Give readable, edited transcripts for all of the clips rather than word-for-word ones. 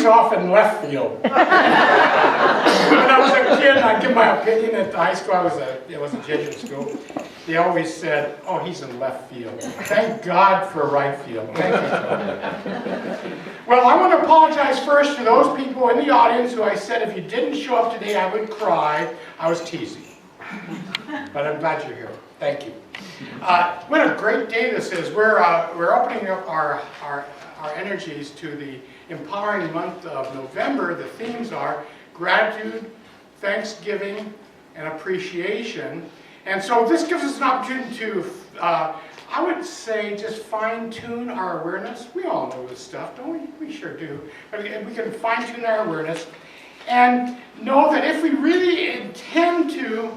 he's off in left field. When I was a kid, I'd give my opinion at the high school. It was a Jesuit school. They always said, oh, he's in left field. Thank God for right field. Thank you. Well, I want to apologize first to those people in the audience who I said if you didn't show up today, I would cry. I was teasing. But I'm glad you're here. Thank you. What a great day this is. We're opening up our energies to the empowering month of November. The themes are gratitude, thanksgiving, and appreciation. And so this gives us an opportunity to, I would say, just fine-tune our awareness. We all know this stuff, don't we? We sure do. But we can fine-tune our awareness and know that if we really intend to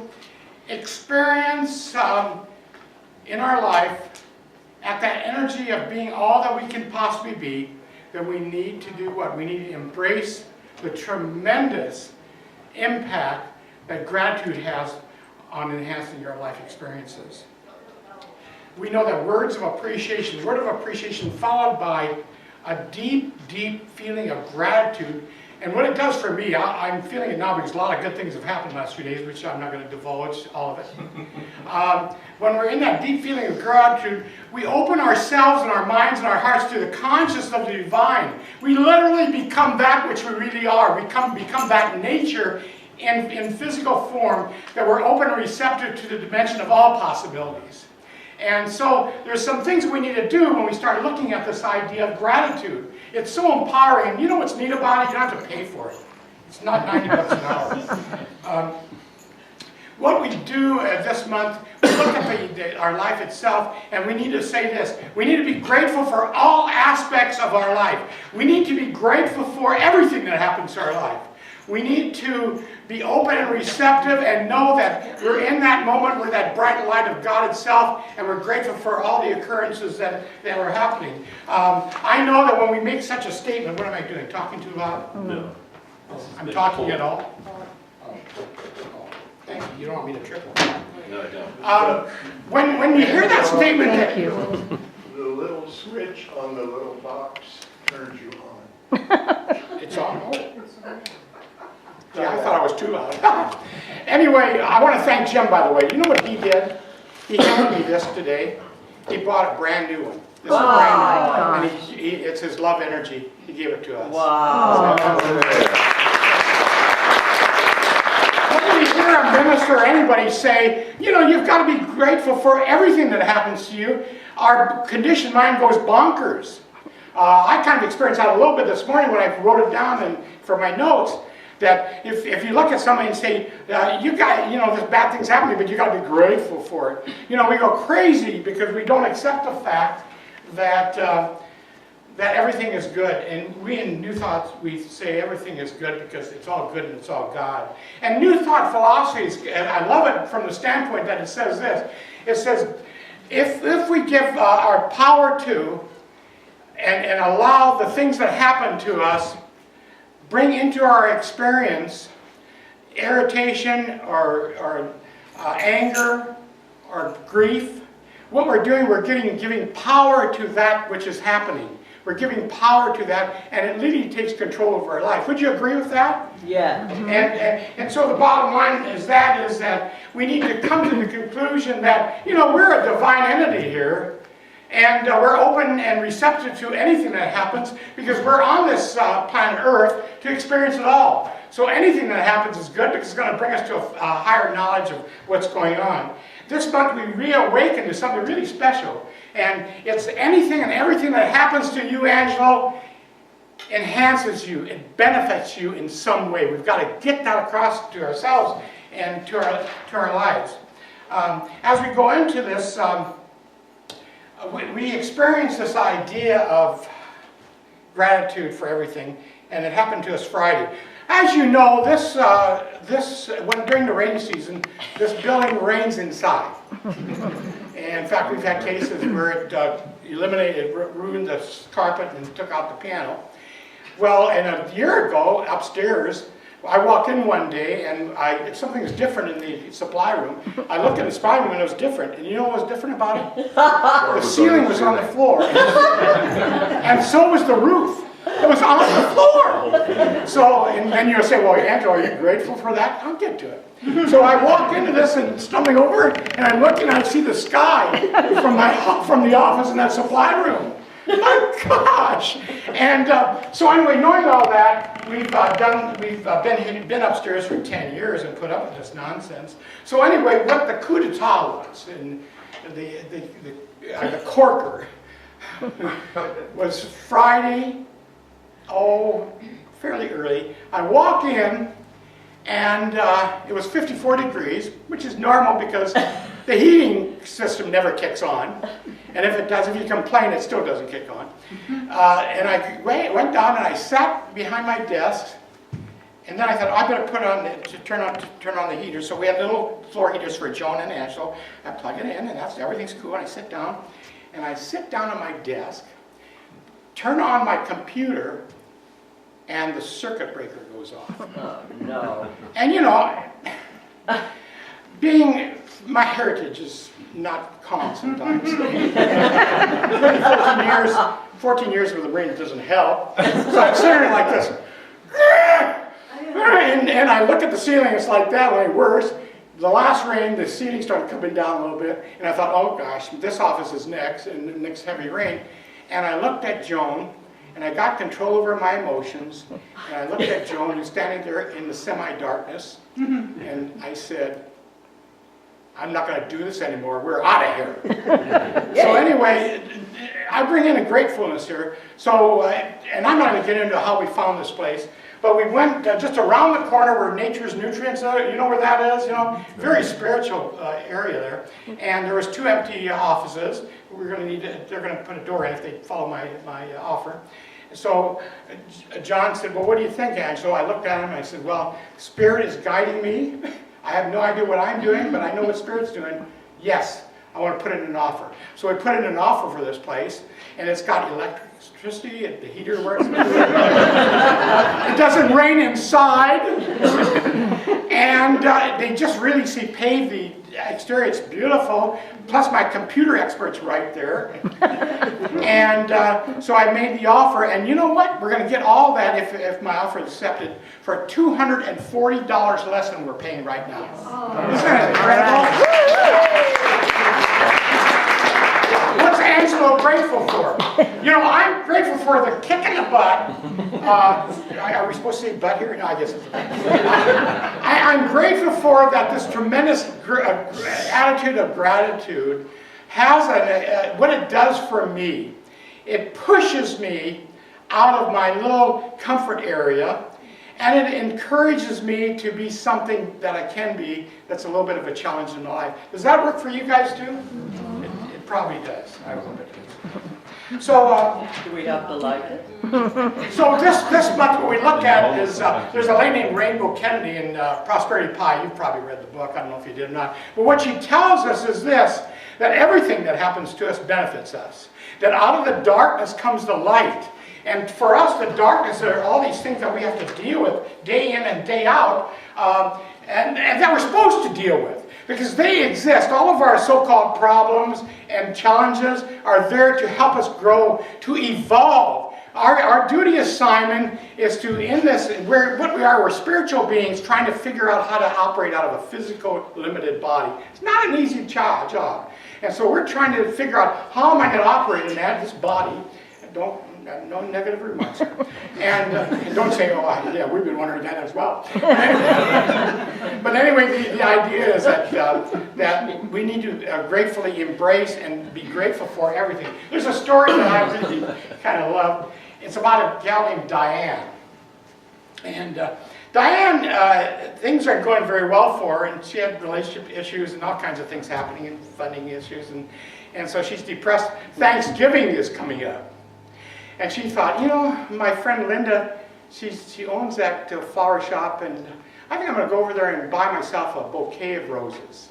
experience in our life at that energy of being all that we can possibly be, then we need to do what? We need to embrace the tremendous impact that gratitude has on enhancing your life experiences. We know that words of appreciation, the word of appreciation followed by a deep, deep feeling of gratitude. And what it does for me, I'm feeling it now because a lot of good things have happened the last few days, which I'm not going to divulge all of it. When we're in that deep feeling of gratitude, we open ourselves and our minds and our hearts to the consciousness of the divine. We literally become that which we really are. We become that nature in physical form, that we're open and receptive to the dimension of all possibilities. And so there's some things we need to do when we start looking at this idea of gratitude. It's so empowering. You know what's neat about it? You don't have to pay for it. It's not 90 bucks an hour. What we do this month, we look at our life itself, and we need to say this. We need to be grateful for all aspects of our life. We need to be grateful for everything that happens to our life. We need to be open and receptive and know that we're in that moment with that bright light of God itself, and we're grateful for all the occurrences that are happening. I know that when we make such a statement, what am I doing? Talking too loud? No. I'm talking at all? Oh, thank you. You don't want me to triple. No, I don't. When you hear that statement, Thank you. The little switch on the little box turns you on. it's on. Yeah, I thought I was too loud. Anyway, I want to thank Jim, by the way. You know what he did? He handed me this today. He bought a brand new one. This is brand new. And it's his love energy. He gave it to us. Wow. When you hear a minister or anybody say, you know, you've got to be grateful for everything that happens to you, our conditioned mind goes bonkers. I kind of experienced that a little bit this morning when I wrote it down for my notes. That if you look at somebody and say, you know, this bad thing's happening, but you got to be grateful for it. You know, we go crazy because we don't accept the fact that that everything is good. And we in New Thoughts, we say everything is good because it's all good and it's all God. And New Thought philosophies, and I love it from the standpoint that it says this. It says, if we give our power to and allow the things that happen to us bring into our experience irritation or anger or grief, what we're doing, we're giving power to that which is happening. We're giving power to that, and it literally takes control over our life. Would you agree with that? Yeah. And so the bottom line is that we need to come to the conclusion that, you know, we're a divine entity here. And we're open and receptive to anything that happens because we're on this planet Earth to experience it all. So anything that happens is good because it's going to bring us to a higher knowledge of what's going on. This month we reawaken to something really special. And it's anything and everything that happens to you, Angelo, enhances you. It benefits you in some way. We've got to get that across to ourselves and to our lives. As we go into this, we experience this idea of gratitude for everything, and it happened to us Friday. As you know, during the rainy season, this building rains inside. And in fact, we've had cases where it ruined the carpet and took out the piano. Well, and a year ago, upstairs, I walked in one day and something was different in the supply room. I looked in the supply room and it was different. And you know what was different about it? The ceiling was on the floor. And so was the roof. It was on the floor. So, and then you'll say, well, Angela, are you grateful for that? I'll get to it. So I walk into this and stumbling over, and I'm looking, and I see the sky from the office in that supply room. My gosh! And so anyway, knowing all that, we've been upstairs for 10 years and put up with this nonsense. So anyway, what the coup d'etat was, and the corker, was Friday, fairly early. I walk in, and it was 54 degrees, which is normal because the heating system never kicks on. And if it does, if you complain, it still doesn't kick on. And I went down and I sat behind my desk, and then I thought, I better turn on the heater. So we had little floor heaters for Joan and Angela. I plug it in, and everything's cool. And I sit down, on my desk, turn on my computer, and the circuit breaker goes off. Oh, no. And my heritage is not calm sometimes. 14 years with the Marines doesn't help. So I'm sitting like this. And I look at the ceiling, it's like that, only worse. The last rain, the ceiling started coming down a little bit, and I thought, oh gosh, this office is next, and the next heavy rain. And I looked at Joan, and I got control over my emotions, and I looked at Joan, who's standing there in the semi-darkness, and I said, I'm not going to do this anymore. We're out of here. So anyway, I bring in a gratefulness here. So, and I'm not going to get into how we found this place, but we went just around the corner where Nature's Nutrients are. You know where that is? Very spiritual area there. And there was 2 empty offices. We're going to need to, they're going to put a door in if they follow my offer. So John said, well, what do you think, Angelo? I looked at him and I said, well, Spirit is guiding me. I have no idea what I'm doing, but I know what Spirit's doing. Yes, I want to put in an offer. So we put in an offer for this place, and it's got electricity, the heater works. It doesn't rain inside. And they just really paved the exterior. It's beautiful. Plus my computer expert's right there. And so I made the offer, and you know what? We're going to get all that if my offer is accepted for $240 less than we're paying right now. Oh. Isn't that incredible? What's Angelo grateful for? I'm grateful for the kick in the butt. Are we supposed to say butt here? No, I guess it's I'm grateful for that this tremendous attitude of gratitude has what it does for me. It pushes me out of my little comfort area, and it encourages me to be something that I can be that's a little bit of a challenge in my life. Does that work for you guys too? It probably does. I hope it does. So, do we have to like it? So this month what we look at is, there's a lady named Rainbow Kennedy in Prosperity Pie. You've probably read the book. I don't know if you did or not. But what she tells us is this, that everything that happens to us benefits us. That out of the darkness comes the light. And for us, the darkness are all these things that we have to deal with day in and day out, and that we're supposed to deal with. Because they exist. All of our so-called problems and challenges are there to help us grow, to evolve. Our duty as Simon is to, we're spiritual beings trying to figure out how to operate out of a physical, limited body. It's not an easy job. And so we're trying to figure out, how am I going to operate in this body? No negative remarks. And don't say, oh, yeah, we've been wondering that as well. But anyway, the idea is that we need to gratefully embrace and be grateful for everything. There's a story that I really kind of love. It's about a gal named Diane. And Diane, things aren't going very well for her, and she had relationship issues and all kinds of things happening, and funding issues. And so she's depressed. Thanksgiving is coming up. And she thought, my friend Linda, she owns that flower shop, and I think I'm going to go over there and buy myself a bouquet of roses.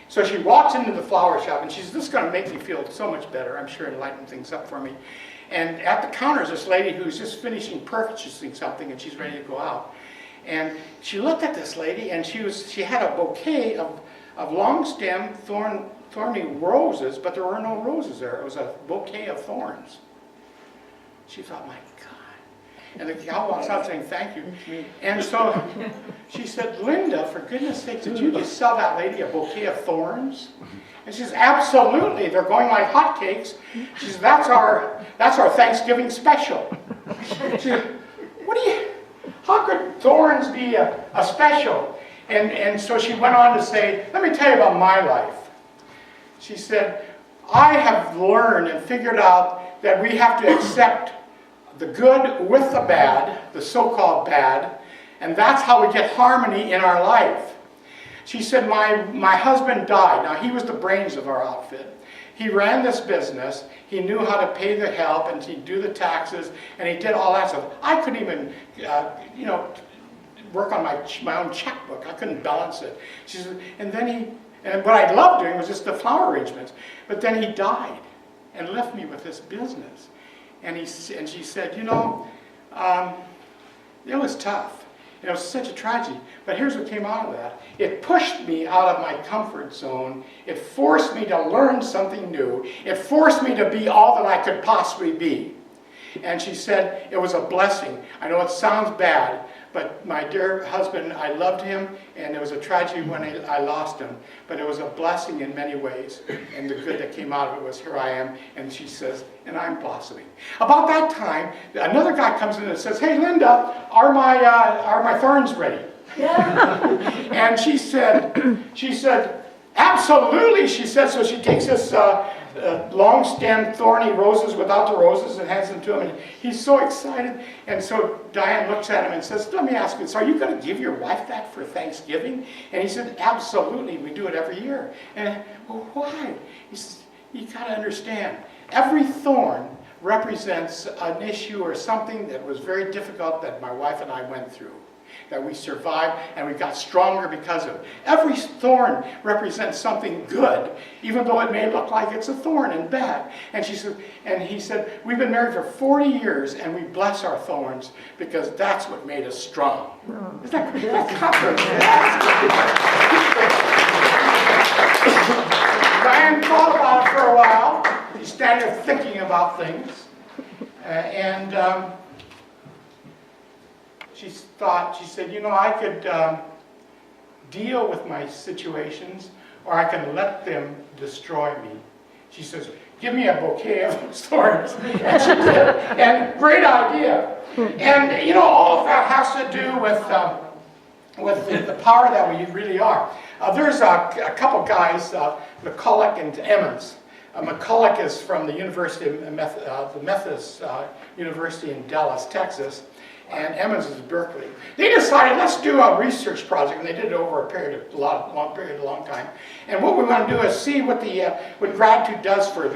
So she walks into the flower shop, and she's just going to make me feel so much better, I'm sure, and lighten things up for me. And at the counter is this lady who's just finishing purchasing something, and she's ready to go out. And she looked at this lady, and she had a bouquet of long stem, thorny roses, but there were no roses there. It was a bouquet of thorns. She thought, my God. And the gal walks out saying, thank you. And so she said, Linda, for goodness sake, did you just sell that lady a bouquet of thorns? And she says, absolutely, they're going like hotcakes. She says, that's our Thanksgiving special. She said, how could thorns be a special? And so she went on to say, let me tell you about my life. She said, I have learned and figured out that we have to accept the good with the bad, the so-called bad, and that's how we get harmony in our life. She said, my husband died. Now, he was the brains of our outfit. He ran this business. He knew how to pay the help, and he'd do the taxes, and he did all that stuff. I couldn't even, work on my own checkbook. I couldn't balance it. She said, and what I loved doing was just the flower arrangements. But then he died and left me with this business. And she said, it was tough. It was such a tragedy. But here's what came out of that. It pushed me out of my comfort zone. It forced me to learn something new. It forced me to be all that I could possibly be. And she said, it was a blessing. I know it sounds bad, but my dear husband, I loved him, and it was a tragedy when I lost him. But it was a blessing in many ways. And the good that came out of it was, here I am. And she says, and I'm blossoming. About that time, another guy comes in and says, hey, Linda, are my thorns ready? Yeah. And she said, absolutely, she said. So she takes this long stem thorny roses without the roses and hands them to him, and he's so excited. And so Diane looks at him and says, let me ask you, so are you going to give your wife that for Thanksgiving? And he said, absolutely, we do it every year. And, well, why? He says, you got to understand, every thorn represents an issue or something that was very difficult that my wife and I went through, that we survived and we got stronger because of it. Every thorn represents something good, even though it may look like it's a thorn and bad. And he said, we've been married for 40 years and we bless our thorns because that's what made us strong. Oh. Isn't that comfort? Diane thought about it for a while. She's standing there thinking about things. She said, I could deal with my situations, or I can let them destroy me. She says, give me a bouquet of thorns. And she did, and great idea. And, all of that has to do with the power that we really are. There's a couple guys, McCulloch and Emmons. McCulloch is from the University of the Methodist University in Dallas, Texas. And Emmons is Berkeley. They decided, let's do a research project, and they did it over a long time. And what we want to do is see what gratitude does for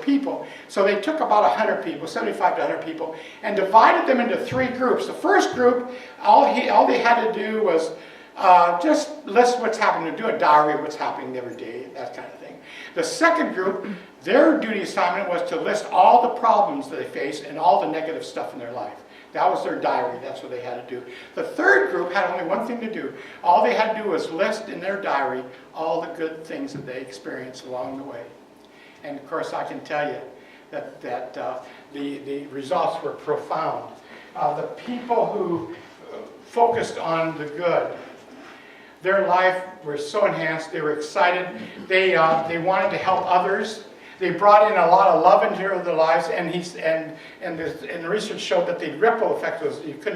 people. So they took about 100 people, 75 to 100 people, and divided them into 3 groups. The first group, all they had to do was just list what's happening, do a diary of what's happening every day, that kind of thing. The second group, their duty assignment was to list all the problems that they face and all the negative stuff in their life. That was their diary. That's what they had to do. The third group had only one thing to do. All they had to do was list in their diary all the good things that they experienced along the way. And of course, I can tell you that the results were profound. The people who focused on the good, their life was so enhanced. They were excited. They wanted to help others. They brought in a lot of love into their lives, and the research showed that the ripple effect was, you couldn't